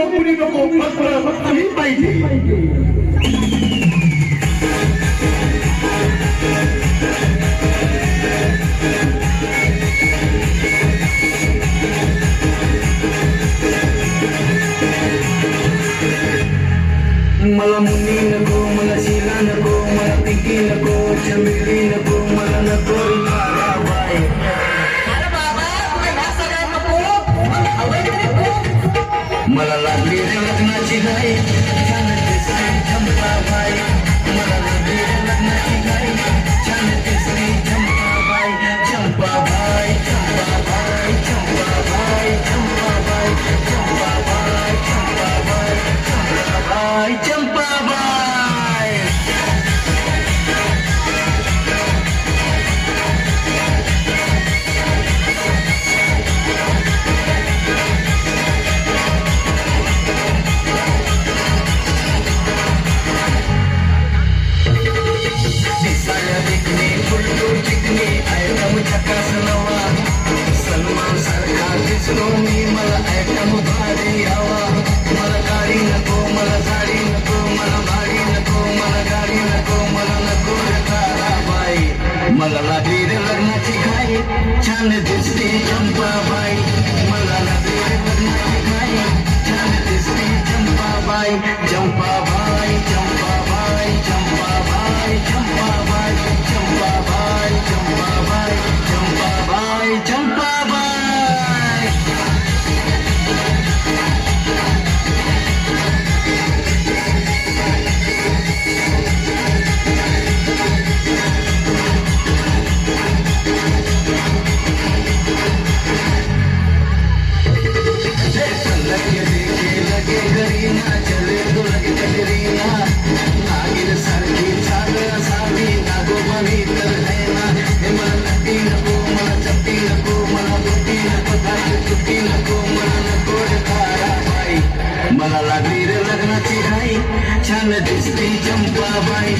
कुणी नको फक्त मी पाहिजे. मला मुनी नको, मला शिला नको, मला पिंकी नको, चमेली नको, मला नको बाय. मला लागली रे लग्नाची घाई, छान दिसली चंपाबाई. मला लागली रे लग्नाची घाई, छान दिसली चंपाबाई. चंपाबाई चंपाबाई चंपाबाई चंपाबाई चंपाबाई चंपाबाई चंपाबाई चंपाबाई. सलमान सारखा दिसलो मी, मला ॲटम भारी यावा. मला गाडी नको, मला साडी नको, मला भाडी नको, मला गाडी नको, मला नको बाई. मला लागली रे लग्नाची घाई, छान दिसते चंपाबाई. मला लागली रे लग्नाची घाई, छान दिसते चंपाबाई. चंपाबाई चंपाबाई चंपाबाई चंपाबाई चंपाबाई चंपाबाई चंपाबाई चंपाबाई. लगे घरी ना चले तो लगे कटरीना, नागिन सारखी चाल असावी नागोबानी तर है ना. हे मला नक्की नको, मला चपटी नको, मला बुद्धी नको, ताजी तुटी नको, मला नको बाई. मला लागली रे लग्नाची घाई, छान दिसती चंपाबाई.